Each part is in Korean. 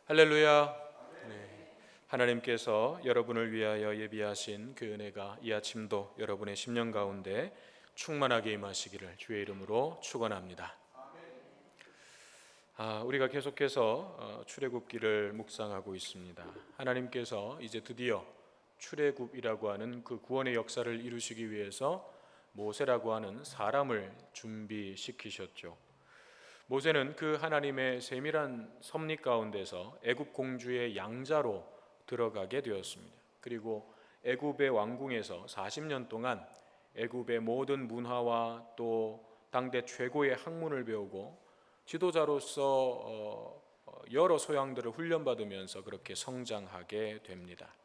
할렐루야. 네. 하나님께서 여러분을 위하여 예비하신 그 은혜가 이 아침도 여러분의 심령 가운데 충만하게 임하시기를 주의 이름으로 축원합니다. 우리가 계속해서 출애굽기를 묵상하고 있습니다. 하나님께서 이제 드디어 출애굽이라고 하는 그 구원의 역사를 이루시기 위해서 모세라고 하는 사람을 준비시키셨죠. 모세는 그 하나님의 세밀한 섭리 가운데서 애굽 공주의 양자로 들어가게 되었습니다. 그리고 애굽의 왕궁에서 40년 동안 애굽의 모든 문화와 또 당대 최고의 학문을 배우고 지도자로서 여러 소양들을 훈련받으면서 그렇게 성장하게 됩니다.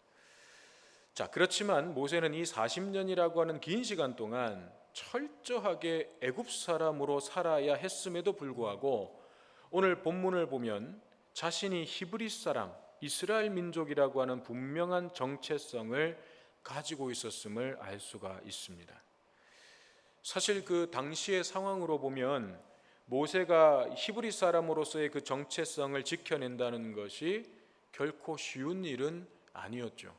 그렇지만 모세는 이 40년이라고 하는 긴 시간 동안 철저하게 애굽 사람으로 살아야 했음에도 불구하고 오늘 본문을 보면 자신이 히브리 사람, 이스라엘 민족이라고 하는 분명한 정체성을 가지고 있었음을 알 수가 있습니다. 사실 그 당시의 상황으로 보면 모세가 히브리 사람으로서의 그 정체성을 지켜낸다는 것이 결코 쉬운 일은 아니었죠.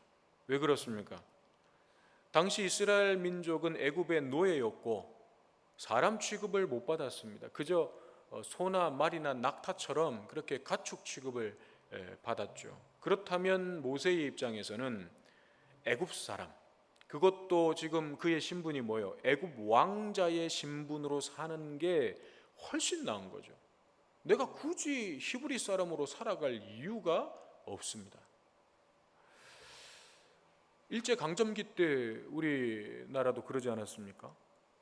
왜 그렇습니까? 당시 이스라엘 민족은 애굽의 노예였고 사람 취급을 못 받았습니다. 그저 소나 말이나 낙타처럼 그렇게 가축 취급을 받았죠. 그렇다면 모세의 입장에서는 애굽 사람, 그것도 지금 그의 신분이 뭐예요? 애굽 왕자의 신분으로 사는 게 훨씬 나은 거죠. 내가 굳이 히브리 사람으로 살아갈 이유가 없습니다. 일제강점기 때 우리나라도 그러지 않았습니까?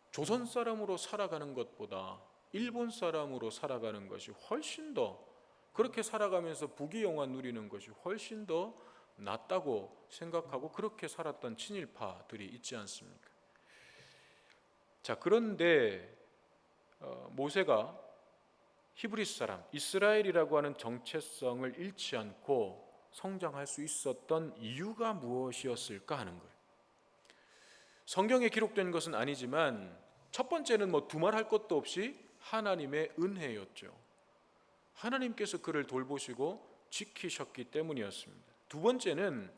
조선 사람으로 살아가는 것보다 일본 사람으로 살아가는 것이 훨씬 더, 그렇게 살아가면서 부귀영화 누리는 것이 훨씬 더 낫다고 생각하고 그렇게 살았던 친일파들이 있지 않습니까? 그런데 모세가 히브리 사람, 이스라엘이라고 하는 정체성을 잃지 않고 성장할 수 있었던 이유가 무엇이었을까 하는 거예요. 성경에 기록된 것은 아니지만 첫 번째는 두말할 것도 없이 하나님의 은혜였죠. 하나님께서 그를 돌보시고 지키셨기 때문이었습니다. 두 번째는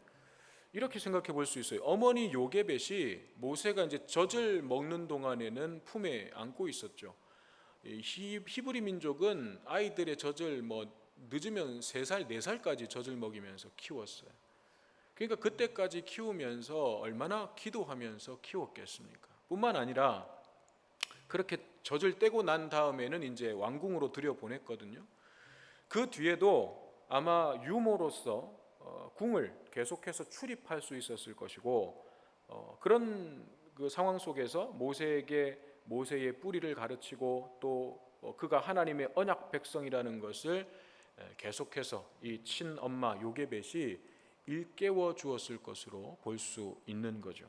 이렇게 생각해 볼 수 있어요. 어머니 요게벳이 모세가 이제 젖을 먹는 동안에는 품에 안고 있었죠. 히브리 민족은 아이들의 젖을 늦으면 3살, 4살까지 젖을 먹이면서 키웠어요. 그러니까 그때까지 키우면서 얼마나 기도하면서 키웠겠습니까? 뿐만 아니라 그렇게 젖을 떼고 난 다음에는 이제 왕궁으로 들여보냈거든요. 그 뒤에도 아마 유모로서 궁을 계속해서 출입할 수 있었을 것이고 그런 그 상황 속에서 모세에게 모세의 뿌리를 가르치고 또 그가 하나님의 언약 백성이라는 것을 계속해서 이 친엄마 요게벳이 일깨워 주었을 것으로 볼 수 있는 거죠.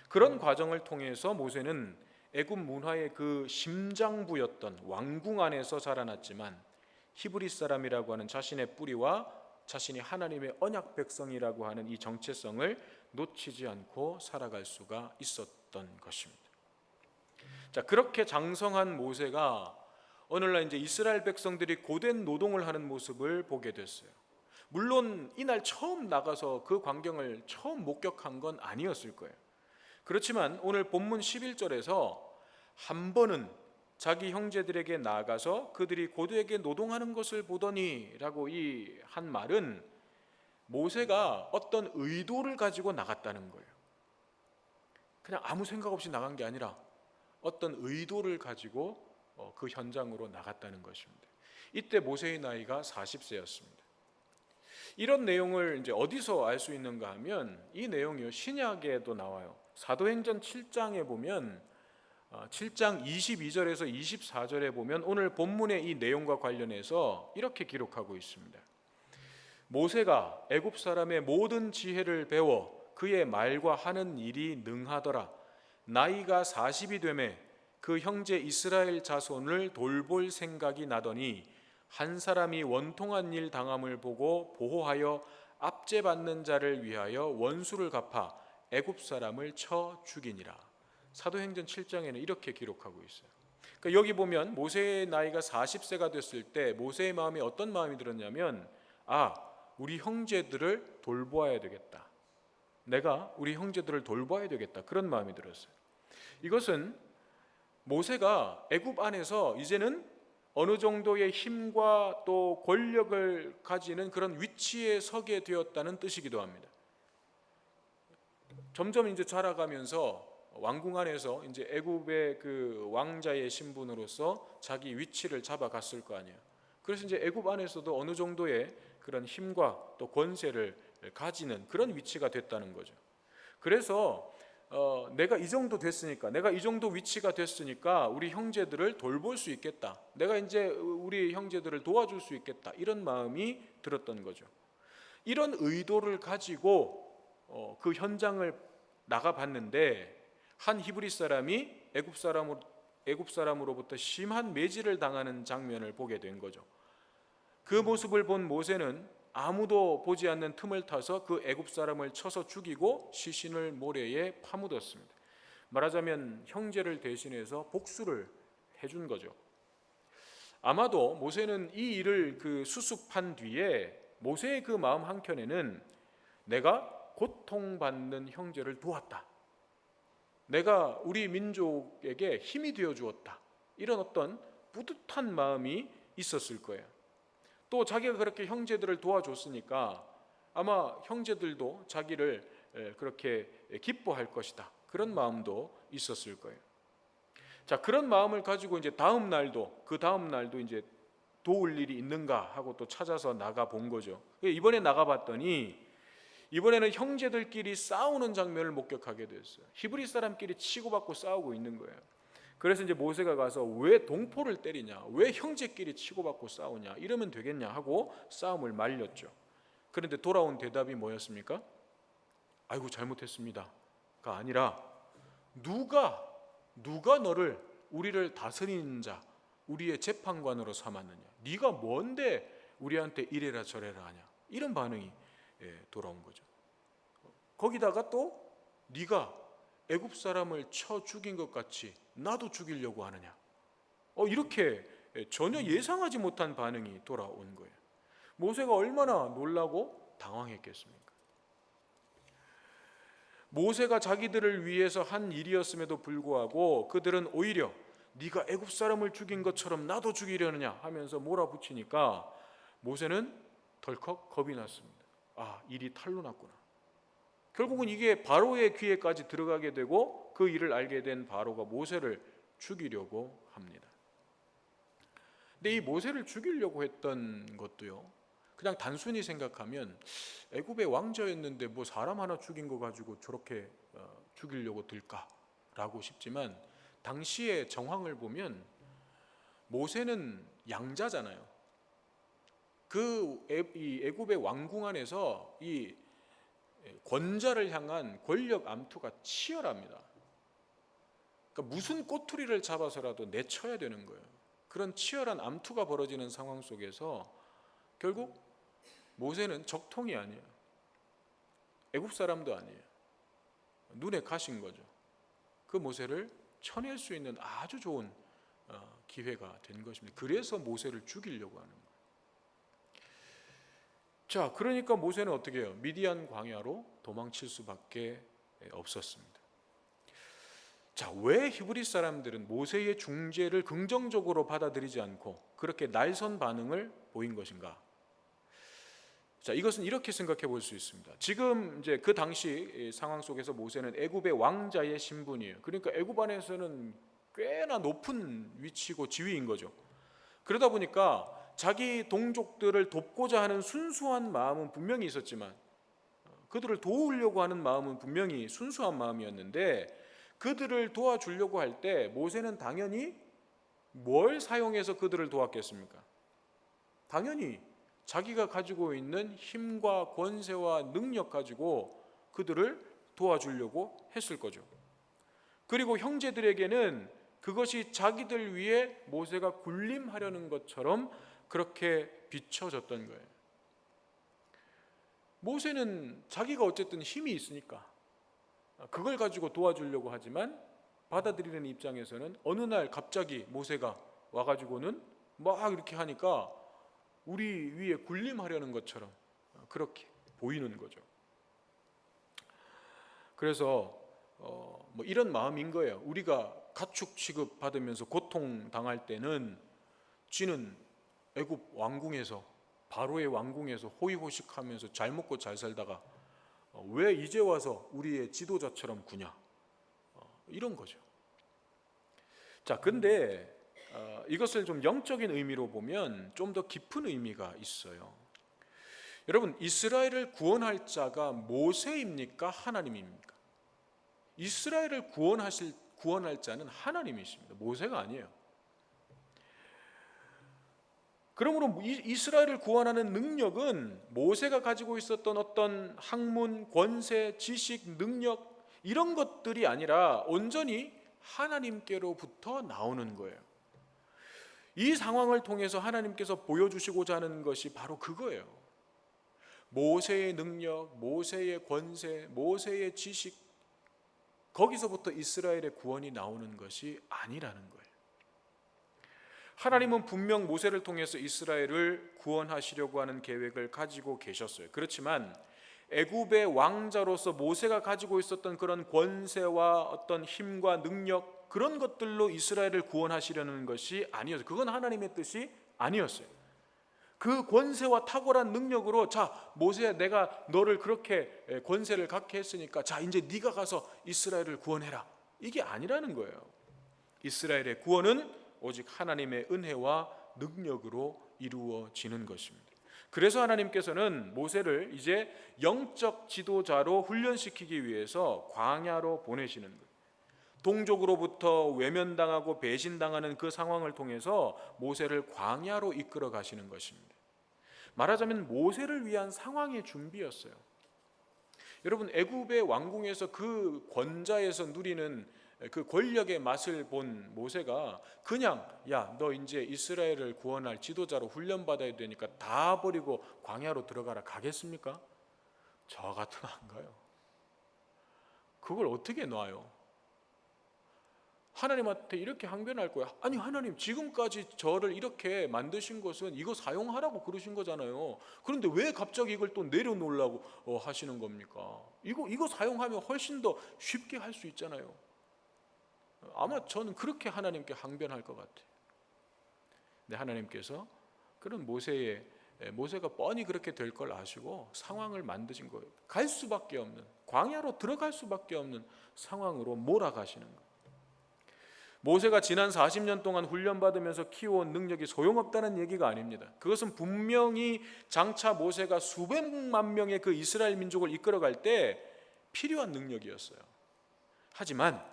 그런 과정을 통해서 모세는 애굽 문화의 그 심장부였던 왕궁 안에서 자라났지만 히브리 사람이라고 하는 자신의 뿌리와 자신이 하나님의 언약 백성이라고 하는 이 정체성을 놓치지 않고 살아갈 수가 있었던 것입니다. 그렇게 장성한 모세가 오늘날 이제 이스라엘 백성들이 고된 노동을 하는 모습을 보게 됐어요. 물론 이날 처음 나가서 그 광경을 처음 목격한 건 아니었을 거예요. 그렇지만 오늘 본문 11절에서 한 번은 자기 형제들에게 나가서 그들이 고되게 노동하는 것을 보더니 라고 이 한 말은 모세가 어떤 의도를 가지고 나갔다는 거예요. 그냥 아무 생각 없이 나간 게 아니라 어떤 의도를 가지고 그 현장으로 나갔다는 것입니다. 이때 모세의 나이가 40세였습니다. 이런 내용을 이제 어디서 알 수 있는가 하면 이 내용이요, 신약에도 나와요. 사도행전 7장에 보면 7장 22절에서 24절에 보면 오늘 본문의 이 내용과 관련해서 이렇게 기록하고 있습니다. 모세가 애굽 사람의 모든 지혜를 배워 그의 말과 하는 일이 능하더라. 나이가 40이 되매 그 형제 이스라엘 자손을 돌볼 생각이 나더니 한 사람이 원통한 일 당함을 보고 보호하여 압제받는 자를 위하여 원수를 갚아 애굽 사람을 쳐 죽이니라. 사도행전 7장에는 이렇게 기록하고 있어요. 그러니까 여기 보면 모세의 나이가 40세가 됐을 때 모세의 마음에 어떤 마음이 들었냐면 우리 형제들을 돌보아야 되겠다. 내가 우리 형제들을 돌봐야 되겠다. 그런 마음이 들었어요. 이것은 모세가 애굽 안에서 이제는 어느 정도의 힘과 또 권력을 가지는 그런 위치에 서게 되었다는 뜻이기도 합니다. 점점 이제 자라가면서 왕궁 안에서 이제 애굽의 그 왕자의 신분으로서 자기 위치를 잡아갔을 거 아니에요. 그래서 이제 애굽 안에서도 어느 정도의 그런 힘과 또 권세를 가지는 그런 위치가 됐다는 거죠. 그래서 내가 이 정도 됐으니까, 내가 이 정도 위치가 됐으니까 우리 형제들을 돌볼 수 있겠다. 내가 이제 우리 형제들을 도와줄 수 있겠다. 이런 마음이 들었던 거죠. 이런 의도를 가지고 그 현장을 나가봤는데 한 히브리 사람이 애굽 사람으로부터 심한 매질을 당하는 장면을 보게 된 거죠. 그 모습을 본 모세는 아무도 보지 않는 틈을 타서 그 애굽 사람을 쳐서 죽이고 시신을 모래에 파묻었습니다. 말하자면 형제를 대신해서 복수를 해준 거죠. 아마도 모세는 이 일을 그 수습한 뒤에 모세의 그 마음 한켠에는 내가 고통받는 형제를 도왔다. 내가 우리 민족에게 힘이 되어 주었다. 이런 어떤 뿌듯한 마음이 있었을 거예요. 또 자기가 그렇게 형제들을 도와줬으니까 아마 형제들도 자기를 그렇게 기뻐할 것이다. 그런 마음도 있었을 거예요. 자, 그런 마음을 가지고 이제 그 다음 날도 이제 도울 일이 있는가 하고 또 찾아서 나가 본 거죠. 이번에 나가 봤더니 이번에는 형제들끼리 싸우는 장면을 목격하게 됐어요. 히브리 사람끼리 치고받고 싸우고 있는 거예요. 그래서 이제 모세가 가서 왜 동포를 때리냐, 왜 형제끼리 치고받고 싸우냐, 이러면 되겠냐 하고 싸움을 말렸죠. 그런데 돌아온 대답이 뭐였습니까? 아이고 잘못했습니다가 아니라 누가 너를 우리를 다스리는 자, 우리의 재판관으로 삼았느냐, 네가 뭔데 우리한테 이래라 저래라 하냐, 이런 반응이 돌아온 거죠. 거기다가 또 네가 애굽 사람을 쳐 죽인 것 같이 나도 죽이려고 하느냐, 이렇게 전혀 예상하지 못한 반응이 돌아온 거예요. 모세가 얼마나 놀라고 당황했겠습니까? 모세가 자기들을 위해서 한 일이었음에도 불구하고 그들은 오히려 네가 애굽 사람을 죽인 것처럼 나도 죽이려느냐 하면서 몰아붙이니까 모세는 덜컥 겁이 났습니다. 일이 탄로 났구나. 결국은 이게 바로의 귀에까지 들어가게 되고 그 일을 알게 된 바로가 모세를 죽이려고 합니다. 근데 이 모세를 죽이려고 했던 것도요, 그냥 단순히 생각하면 애굽의 왕자였는데 뭐 사람 하나 죽인 거 가지고 저렇게 죽이려고 들까라고 싶지만 당시의 정황을 보면 모세는 양자잖아요. 이 애굽의 왕궁 안에서 이 권자를 향한 권력 암투가 치열합니다. 그러니까 무슨 꼬투리를 잡아서라도 내쳐야 되는 거예요. 그런 치열한 암투가 벌어지는 상황 속에서 결국 모세는 적통이 아니에요. 애굽 사람도 아니에요. 눈에 가신 거죠. 그 모세를 쳐낼 수 있는 아주 좋은 기회가 된 것입니다. 그래서 모세를 죽이려고 하는 거예요. 자, 그러니까 모세는 어떻게 해요? 미디안 광야로 도망칠 수밖에 없었습니다. 자, 왜 히브리 사람들은 모세의 중재를 긍정적으로 받아들이지 않고 그렇게 날선 반응을 보인 것인가? 자, 이것은 이렇게 생각해 볼 수 있습니다. 지금 이제 그 당시 상황 속에서 모세는 애굽의 왕자의 신분이에요. 그러니까 애굽 안에서는 꽤나 높은 위치고 지위인 거죠. 그러다 보니까 자기 동족들을 돕고자 하는 순수한 마음은 분명히 있었지만, 그들을 도우려고 하는 마음은 분명히 순수한 마음이었는데, 그들을 도와주려고 할 때 모세는 당연히 뭘 사용해서 그들을 도왔겠습니까? 당연히 자기가 가지고 있는 힘과 권세와 능력 가지고 그들을 도와주려고 했을 거죠. 그리고 형제들에게는 그것이 자기들 위해 모세가 군림하려는 것처럼 그렇게 비춰졌던 거예요. 모세는 자기가 어쨌든 힘이 있으니까 그걸 가지고 도와주려고 하지만, 받아들이는 입장에서는 어느 날 갑자기 모세가 와가지고는 막 이렇게 하니까 우리 위에 군림하려는 것처럼 그렇게 보이는 거죠. 그래서 뭐 이런 마음인 거예요. 우리가 가축 취급 받으면서 고통 당할 때는 쥐는 애굽 왕궁에서, 바로의 왕궁에서 호의호식하면서 잘 먹고 잘 살다가 왜 이제 와서 우리의 지도자처럼 구냐, 이런 거죠. 자, 근데 이것을 좀 영적인 의미로 보면 좀 더 깊은 의미가 있어요. 여러분, 이스라엘을 구원할 자가 모세입니까? 하나님입니까? 이스라엘을 구원할 자는 하나님이십니다. 모세가 아니에요. 그러므로 이스라엘을 구원하는 능력은 모세가 가지고 있었던 어떤 학문, 권세, 지식, 능력, 이런 것들이 아니라 온전히 하나님께로부터 나오는 거예요. 이 상황을 통해서 하나님께서 보여주시고자 하는 것이 바로 그거예요. 모세의 능력, 모세의 권세, 모세의 지식, 거기서부터 이스라엘의 구원이 나오는 것이 아니라는 거예요. 하나님은 분명 모세를 통해서 이스라엘을 구원하시려고 하는 계획을 가지고 계셨어요. 그렇지만 애굽의 왕자로서 모세가 가지고 있었던 그런 권세와 어떤 힘과 능력, 그런 것들로 이스라엘을 구원하시려는 것이 아니었어요. 그건 하나님의 뜻이 아니었어요. 그 권세와 탁월한 능력으로, 자 모세야, 내가 너를 그렇게 권세를 갖게 했으니까 자 이제 네가 가서 이스라엘을 구원해라, 이게 아니라는 거예요. 이스라엘의 구원은 오직 하나님의 은혜와 능력으로 이루어지는 것입니다. 그래서 하나님께서는 모세를 이제 영적 지도자로 훈련시키기 위해서 광야로 보내시는 거예요. 동족으로부터 외면당하고 배신당하는 그 상황을 통해서 모세를 광야로 이끌어 가시는 것입니다. 말하자면 모세를 위한 상황의 준비였어요. 여러분, 애굽의 왕궁에서 그 권좌에서 누리는 그 권력의 맛을 본 모세가 그냥 야, 너 이제 이스라엘을 구원할 지도자로 훈련받아야 되니까 다 버리고 광야로 들어가라 가겠습니까? 저 같으면 안 가요. 그걸 어떻게 놔요? 하나님한테 이렇게 항변할 거야. 아니 하나님, 지금까지 저를 이렇게 만드신 것은 이거 사용하라고 그러신 거잖아요. 그런데 왜 갑자기 이걸 또 내려놓으려고 하시는 겁니까? 이거 사용하면 훨씬 더 쉽게 할 수 있잖아요. 아마 저는 그렇게 하나님께 항변할 것 같아요. 근데 하나님께서 그런 모세가 뻔히 그렇게 될 걸 아시고 상황을 만드신 거예요. 갈 수밖에 없는, 광야로 들어갈 수밖에 없는 상황으로 몰아가시는 거예요. 모세가 지난 40년 동안 훈련받으면서 키워온 능력이 소용없다는 얘기가 아닙니다. 그것은 분명히 장차 모세가 수백만 명의 그 이스라엘 민족을 이끌어갈 때 필요한 능력이었어요. 하지만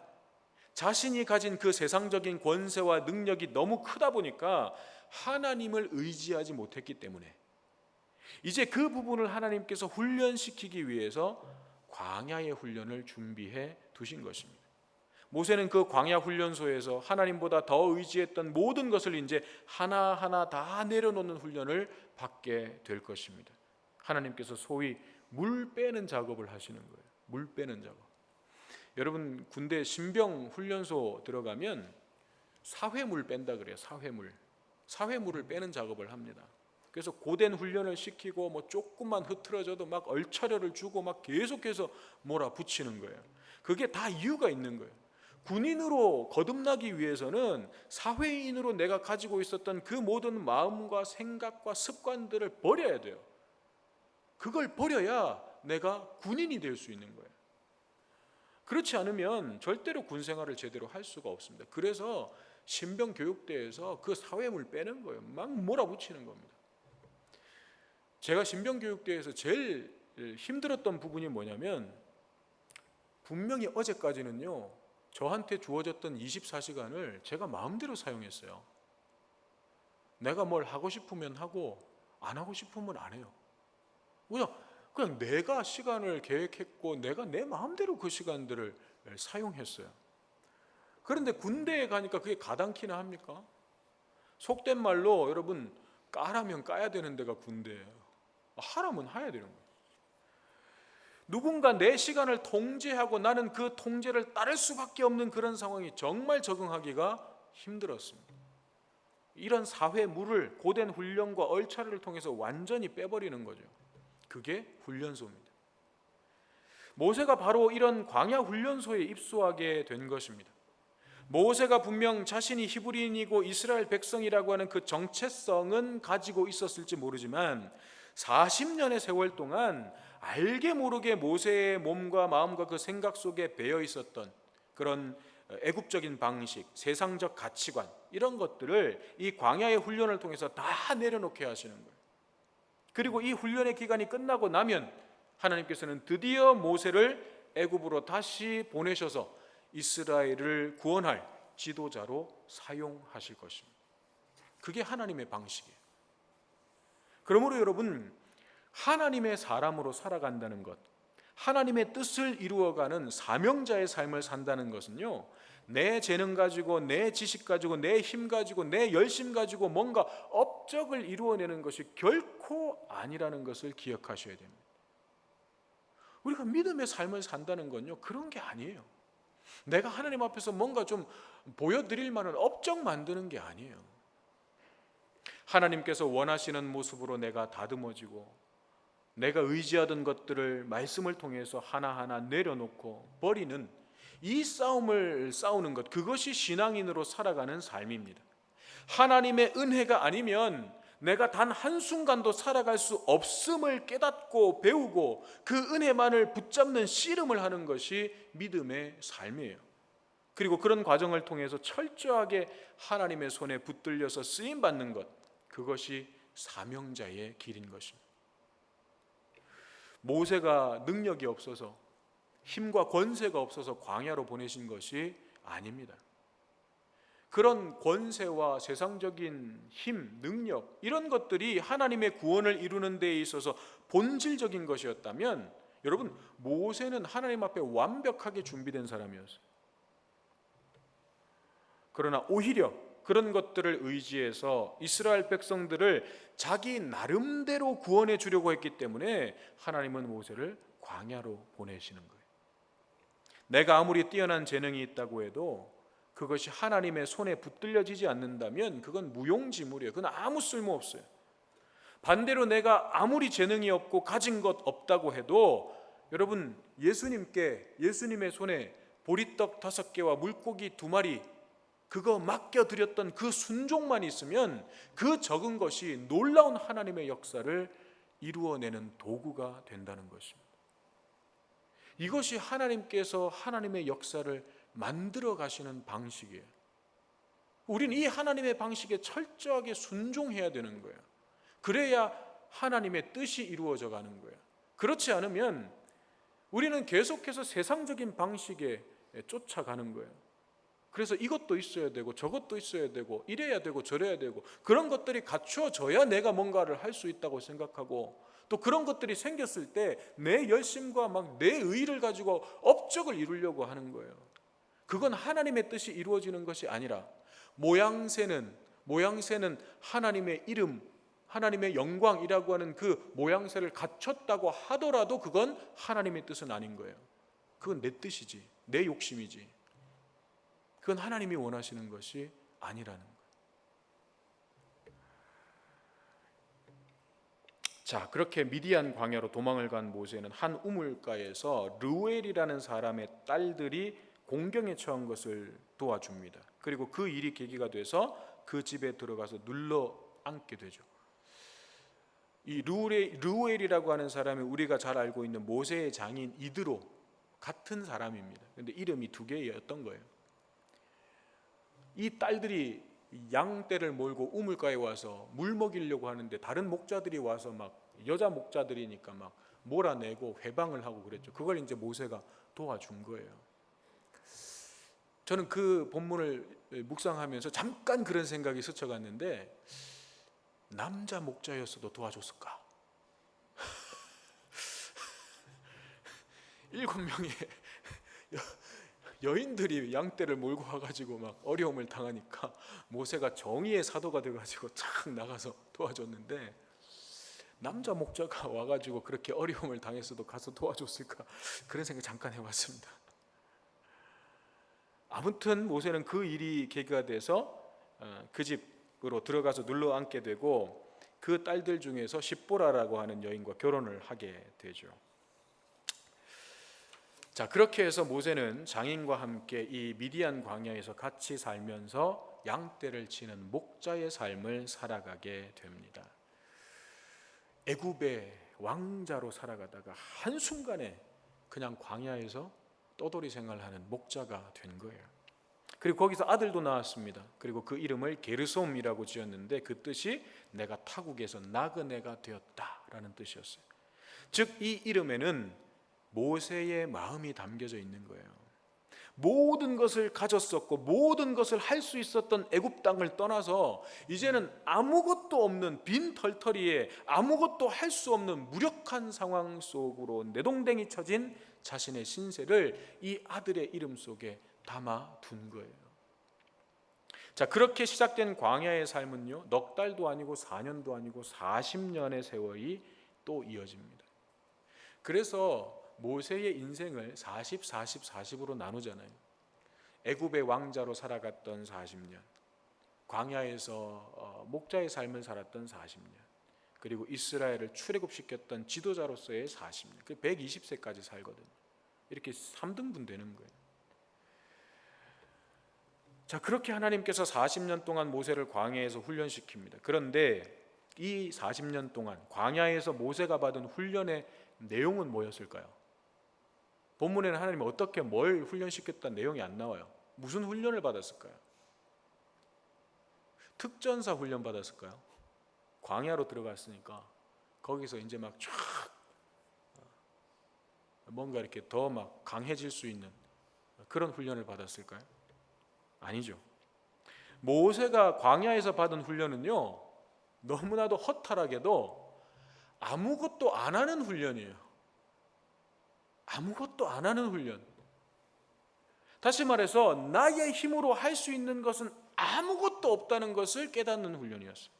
자신이 가진 그 세상적인 권세와 능력이 너무 크다 보니까 하나님을 의지하지 못했기 때문에 이제 그 부분을 하나님께서 훈련시키기 위해서 광야의 훈련을 준비해 두신 것입니다. 모세는 그 광야 훈련소에서 하나님보다 더 의지했던 모든 것을 이제 하나하나 다 내려놓는 훈련을 받게 될 것입니다. 하나님께서 소위 물 빼는 작업을 하시는 거예요. 물 빼는 작업. 여러분, 군대 신병 훈련소 들어가면 사회물 뺀다 그래요. 사회물을 빼는 작업을 합니다. 그래서 고된 훈련을 시키고 뭐 조금만 흐트러져도 막 얼차려를 주고 막 계속해서 몰아붙이는 거예요. 그게 다 이유가 있는 거예요. 군인으로 거듭나기 위해서는 사회인으로 내가 가지고 있었던 그 모든 마음과 생각과 습관들을 버려야 돼요. 그걸 버려야 내가 군인이 될 수 있는 거예요. 그렇지 않으면 절대로 군 생활을 제대로 할 수가 없습니다. 그래서 신병 교육대에서 그 사회물 빼는 거예요. 막 몰아붙이는 겁니다. 제가 신병 교육대에서 제일 힘들었던 부분이 뭐냐면, 분명히 어제까지는요 저한테 주어졌던 24시간을 제가 마음대로 사용했어요. 내가 뭘 하고 싶으면 하고 안 하고 싶으면 안 해요. 그냥 내가 시간을 계획했고 내가 내 마음대로 그 시간들을 사용했어요. 그런데 군대에 가니까 그게 가당키나 합니까? 속된 말로 여러분, 까라면 까야 되는 데가 군대예요. 하라면 해야 되는 거예요. 누군가 내 시간을 통제하고 나는 그 통제를 따를 수밖에 없는 그런 상황이 정말 적응하기가 힘들었습니다. 이런 사회물을 고된 훈련과 얼차례를 통해서 완전히 빼버리는 거죠. 그게 훈련소입니다. 모세가 바로 이런 광야 훈련소에 입소하게 된 것입니다. 모세가 분명 자신이 히브리인이고 이스라엘 백성이라고 하는 그 정체성은 가지고 있었을지 모르지만 40년의 세월 동안 알게 모르게 모세의 몸과 마음과 그 생각 속에 배어 있었던 그런 애국적인 방식, 세상적 가치관, 이런 것들을 이 광야의 훈련을 통해서 다 내려놓게 하시는 거예요. 그리고 이 훈련의 기간이 끝나고 나면 하나님께서는 드디어 모세를 애굽으로 다시 보내셔서 이스라엘을 구원할 지도자로 사용하실 것입니다. 그게 하나님의 방식이에요. 그러므로 여러분, 하나님의 사람으로 살아간다는 것, 하나님의 뜻을 이루어가는 사명자의 삶을 산다는 것은요, 내 재능 가지고, 내 지식 가지고, 내 힘 가지고, 내 열심 가지고 뭔가 업적을 이루어내는 것이 결코 아니라는 것을 기억하셔야 됩니다. 우리가 믿음의 삶을 산다는 건요, 그런 게 아니에요. 내가 하나님 앞에서 뭔가 좀 보여드릴 만한 업적 만드는 게 아니에요. 하나님께서 원하시는 모습으로 내가 다듬어지고, 내가 의지하던 것들을 말씀을 통해서 하나하나 내려놓고 버리는 이 싸움을 싸우는 것, 그것이 신앙인으로 살아가는 삶입니다. 하나님의 은혜가 아니면 내가 단 한순간도 살아갈 수 없음을 깨닫고 배우고 그 은혜만을 붙잡는 씨름을 하는 것이 믿음의 삶이에요. 그리고 그런 과정을 통해서 철저하게 하나님의 손에 붙들려서 쓰임받는 것, 그것이 사명자의 길인 것입니다. 모세가 능력이 없어서, 힘과 권세가 없어서 광야로 보내신 것이 아닙니다. 그런 권세와 세상적인 힘, 능력, 이런 것들이 하나님의 구원을 이루는 데에 있어서 본질적인 것이었다면, 여러분, 모세는 하나님 앞에 완벽하게 준비된 사람이었어요. 그러나 오히려 그런 것들을 의지해서 이스라엘 백성들을 자기 나름대로 구원해 주려고 했기 때문에 하나님은 모세를 광야로 보내시는 거예요. 내가 아무리 뛰어난 재능이 있다고 해도 그것이 하나님의 손에 붙들려지지 않는다면 그건 무용지물이에요. 그건 아무 쓸모 없어요. 반대로 내가 아무리 재능이 없고 가진 것 없다고 해도, 여러분, 예수님의 손에 보리떡 5개와 물고기 2마리 그거 맡겨드렸던 그 순종만 있으면 그 적은 것이 놀라운 하나님의 역사를 이루어내는 도구가 된다는 것입니다. 이것이 하나님께서 하나님의 역사를 만들어 가시는 방식이에요. 우리는 이 하나님의 방식에 철저하게 순종해야 되는 거예요. 그래야 하나님의 뜻이 이루어져 가는 거예요. 그렇지 않으면 우리는 계속해서 세상적인 방식에 쫓아가는 거예요. 그래서 이것도 있어야 되고 저것도 있어야 되고 이래야 되고 저래야 되고, 그런 것들이 갖추어져야 내가 뭔가를 할 수 있다고 생각하고, 또 그런 것들이 생겼을 때 내 열심과 막 내 의의를 가지고 업적을 이루려고 하는 거예요. 그건 하나님의 뜻이 이루어지는 것이 아니라, 모양새는 하나님의 이름, 하나님의 영광이라고 하는 그 모양새를 갖췄다고 하더라도 그건 하나님의 뜻은 아닌 거예요. 그건 내 뜻이지, 내 욕심이지. 그건 하나님이 원하시는 것이 아니라는 거예요. 자, 그렇게 미디안 광야로 도망을 간 모세는 한 우물가에서 르우엘이라는 사람의 딸들이 공경에 처한 것을 도와줍니다. 그리고 그 일이 계기가 돼서 그 집에 들어가서 눌러 앉게 되죠. 이 르우엘이라고 하는 사람이 우리가 잘 알고 있는 모세의 장인 이드로 같은 사람입니다. 그런데 이름이 2개였던 거예요. 이 딸들이 양떼를 몰고 우물가에 와서 물 먹이려고 하는데 다른 목자들이 와서 막, 여자 목자들이니까 막 몰아내고 회방을 하고 그랬죠. 그걸 이제 모세가 도와준 거예요. 저는 그 본문을 묵상하면서 잠깐 그런 생각이 스쳐갔는데, 남자 목자였어도 도와줬을까? 7명의 여인들이 양떼를 몰고 와가지고 막 어려움을 당하니까 모세가 정의의 사도가 돼가지고 착 나가서 도와줬는데, 남자 목자가 와가지고 그렇게 어려움을 당했어도 가서 도와줬을까? 그런 생각 잠깐 해봤습니다. 아무튼 모세는 그 일이 계기가 돼서 그 집 들어가서 눌러 앉게 되고 그 딸들 중에서 십보라라고 하는 여인과 결혼을 하게 되죠. 자, 그렇게 해서 모세는 장인과 함께 이 미디안 광야에서 같이 살면서 양떼를 치는 목자의 삶을 살아가게 됩니다. 애굽의 왕자로 살아가다가 한순간에 그냥 광야에서 떠돌이 생활하는 목자가 된 거예요. 그리고 거기서 아들도 낳았습니다. 그리고 그 이름을 게르솜이라고 지었는데 그 뜻이 내가 타국에서 나그네가 되었다라는 뜻이었어요. 즉 이 이름에는 모세의 마음이 담겨져 있는 거예요. 모든 것을 가졌었고 모든 것을 할 수 있었던 애굽 땅을 떠나서 이제는 아무것도 없는 빈 털터리에 아무것도 할 수 없는 무력한 상황 속으로 내동댕이 쳐진 자신의 신세를 이 아들의 이름 속에 담아 둔 거예요. 자, 그렇게 시작된 광야의 삶은요, 넉 달도 아니고 4년도 아니고 40년의 세월이 또 이어집니다. 그래서 모세의 인생을 40, 40, 40으로 나누잖아요. 애굽의 왕자로 살아갔던 40년, 광야에서 목자의 삶을 살았던 40년, 그리고 이스라엘을 출애굽시켰던 지도자로서의 40년, 그 120세까지 살거든요. 이렇게 3등분 되는 거예요. 자, 그렇게 하나님께서 40년 동안 모세를 광야에서 훈련시킵니다. 그런데 이 40년 동안 광야에서 모세가 받은 훈련의 내용은 뭐였을까요? 본문에는 하나님이 어떻게 뭘 훈련시켰다는 내용이 안 나와요. 무슨 훈련을 받았을까요? 특전사 훈련 받았을까요? 광야로 들어갔으니까 거기서 이제 막 쫙 뭔가 이렇게 더 막 강해질 수 있는 그런 훈련을 받았을까요? 아니죠. 모세가 광야에서 받은 훈련은요, 너무나도 허탈하게도 아무것도 안 하는 훈련이에요. 아무것도 안 하는 훈련. 다시 말해서 나의 힘으로 할 수 있는 것은 아무것도 없다는 것을 깨닫는 훈련이었어요.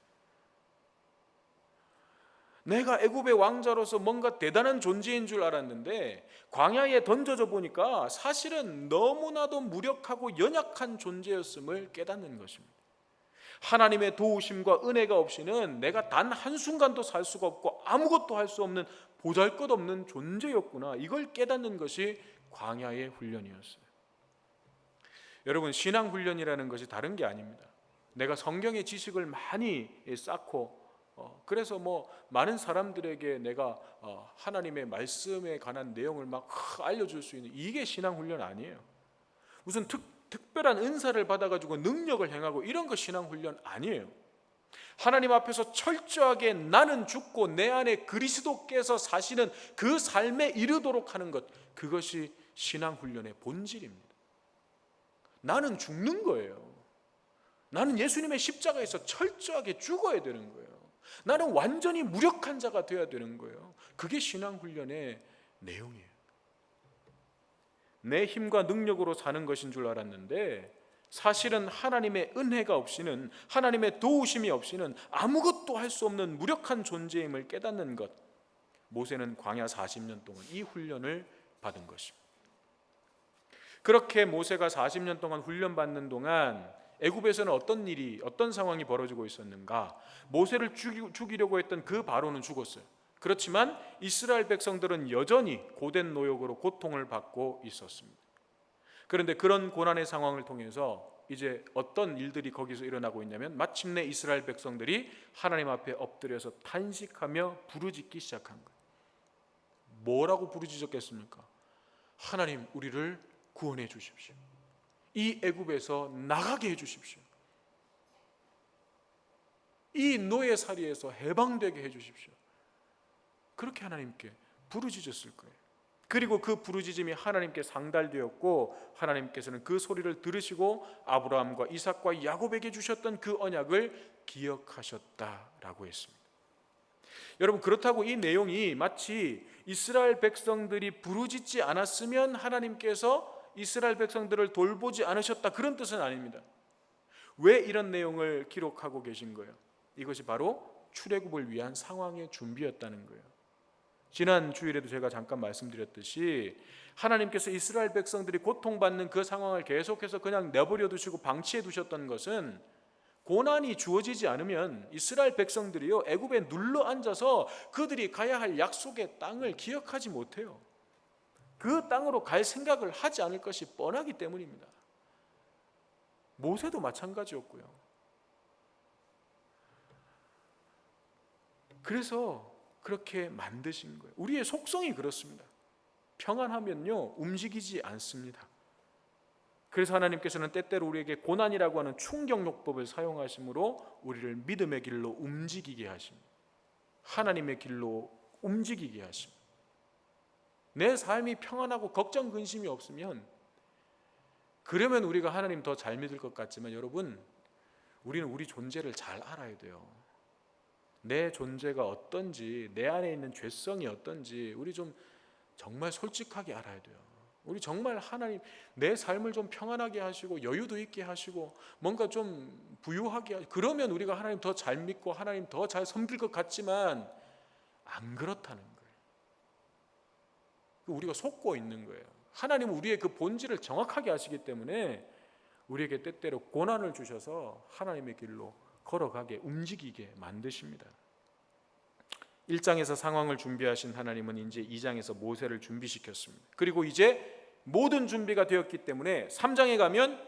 내가 애굽의 왕자로서 뭔가 대단한 존재인 줄 알았는데 광야에 던져져 보니까 사실은 너무나도 무력하고 연약한 존재였음을 깨닫는 것입니다. 하나님의 도우심과 은혜가 없이는 내가 단 한순간도 살 수가 없고 아무것도 할 수 없는 보잘것없는 존재였구나, 이걸 깨닫는 것이 광야의 훈련이었어요. 여러분, 신앙 훈련이라는 것이 다른 게 아닙니다. 내가 성경의 지식을 많이 쌓고 그래서 많은 사람들에게 내가 하나님의 말씀에 관한 내용을 막 알려줄 수 있는, 이게 신앙 훈련 아니에요. 무슨 특별한 은사를 받아가지고 능력을 행하고 이런 거 신앙 훈련 아니에요. 하나님 앞에서 철저하게 나는 죽고 내 안에 그리스도께서 사시는 그 삶에 이르도록 하는 것, 그것이 신앙 훈련의 본질입니다. 나는 죽는 거예요. 나는 예수님의 십자가에서 철저하게 죽어야 되는 거예요. 나는 완전히 무력한 자가 되어야 되는 거예요. 그게 신앙 훈련의 내용이에요. 내 힘과 능력으로 사는 것인 줄 알았는데 사실은 하나님의 은혜가 없이는, 하나님의 도우심이 없이는 아무것도 할 수 없는 무력한 존재임을 깨닫는 것, 모세는 광야 40년 동안 이 훈련을 받은 것입니다. 그렇게 모세가 40년 동안 훈련받는 동안 애굽에서는 어떤 상황이 벌어지고 있었는가? 모세를 죽이려고 했던 그 바로는 죽었어요. 그렇지만 이스라엘 백성들은 여전히 고된 노역으로 고통을 받고 있었습니다. 그런데 그런 고난의 상황을 통해서 이제 어떤 일들이 거기서 일어나고 있냐면, 마침내 이스라엘 백성들이 하나님 앞에 엎드려서 탄식하며 부르짖기 시작한 거예요. 뭐라고 부르짖었겠습니까? 하나님, 우리를 구원해 주십시오. 이 애굽에서 나가게 해 주십시오. 이 노예살이에서 해방되게 해 주십시오. 그렇게 하나님께 부르짖었을 거예요. 그리고 그 부르짖음이 하나님께 상달되었고 하나님께서는 그 소리를 들으시고 아브라함과 이삭과 야곱에게 주셨던 그 언약을 기억하셨다라고 했습니다. 여러분, 그렇다고 이 내용이 마치 이스라엘 백성들이 부르짖지 않았으면 하나님께서 이스라엘 백성들을 돌보지 않으셨다, 그런 뜻은 아닙니다. 왜 이런 내용을 기록하고 계신 거예요? 이것이 바로 출애굽을 위한 상황의 준비였다는 거예요. 지난 주일에도 제가 잠깐 말씀드렸듯이 하나님께서 이스라엘 백성들이 고통받는 그 상황을 계속해서 그냥 내버려 두시고 방치해 두셨던 것은 고난이 주어지지 않으면 이스라엘 백성들이요 애굽에 눌러 앉아서 그들이 가야 할 약속의 땅을 기억하지 못해요. 그 땅으로 갈 생각을 하지 않을 것이 뻔하기 때문입니다. 모세도 마찬가지였고요. 그래서 그렇게 만드신 거예요. 우리의 속성이 그렇습니다. 평안하면요 움직이지 않습니다. 그래서 하나님께서는 때때로 우리에게 고난이라고 하는 충격요법을 사용하심으로 우리를 믿음의 길로 움직이게 하십니다. 하나님의 길로 움직이게 하십니다. 내 삶이 평안하고 걱정 근심이 없으면, 그러면 우리가 하나님 더 잘 믿을 것 같지만 여러분, 우리는 우리 존재를 잘 알아야 돼요. 내 존재가 어떤지, 내 안에 있는 죄성이 어떤지 우리 좀 정말 솔직하게 알아야 돼요. 우리 정말 하나님 내 삶을 좀 평안하게 하시고 여유도 있게 하시고 뭔가 좀 부유하게 하시고, 그러면 우리가 하나님 더 잘 믿고 하나님 더 잘 섬길 것 같지만 안 그렇다는 거예요. 우리가 속고 있는 거예요. 하나님은 우리의 그 본질을 정확하게 아시기 때문에 우리에게 때때로 고난을 주셔서 하나님의 길로 걸어가게 움직이게 만드십니다. 1장에서 상황을 준비하신 하나님은 이제 2장에서 모세를 준비시켰습니다. 그리고 이제 모든 준비가 되었기 때문에 3장에 가면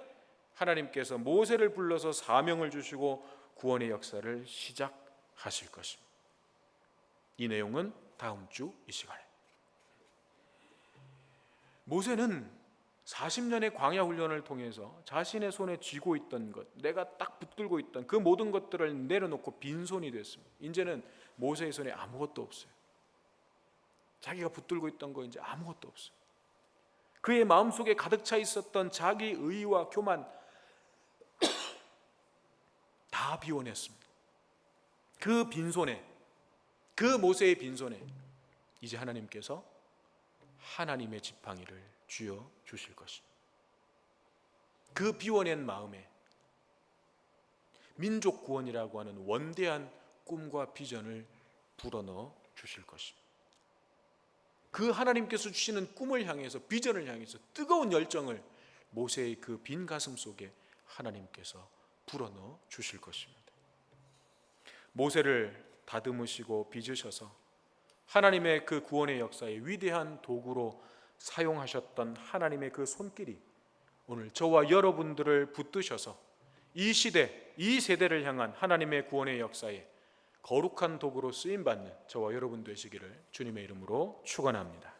하나님께서 모세를 불러서 사명을 주시고 구원의 역사를 시작하실 것입니다. 이 내용은 다음 주 이 시간에. 모세는 40년의 광야 훈련을 통해서 자신의 손에 쥐고 있던 것, 내가 딱 붙들고 있던 그 모든 것들을 내려놓고 빈손이 됐습니다. 이제는 모세의 손에 아무것도 없어요. 자기가 붙들고 있던 거 이제 아무것도 없어요. 그의 마음속에 가득 차 있었던 자기 의와 교만 다 비워냈습니다. 그 빈손에, 그 모세의 빈손에 이제 하나님께서 하나님의 지팡이를 쥐어 주실 것입니다. 그 비워낸 마음에 민족 구원이라고 하는 원대한 꿈과 비전을 불어넣어 주실 것입니다. 그 하나님께서 주시는 꿈을 향해서, 비전을 향해서 뜨거운 열정을 모세의 그 빈 가슴 속에 하나님께서 불어넣어 주실 것입니다. 모세를 다듬으시고 빚으셔서 하나님의 그 구원의 역사의 위대한 도구로 사용하셨던 하나님의 그 손길이 오늘 저와 여러분들을 붙드셔서 이 시대, 이 세대를 향한 하나님의 구원의 역사에 거룩한 도구로 쓰임받는 저와 여러분 되시기를 주님의 이름으로 축원합니다.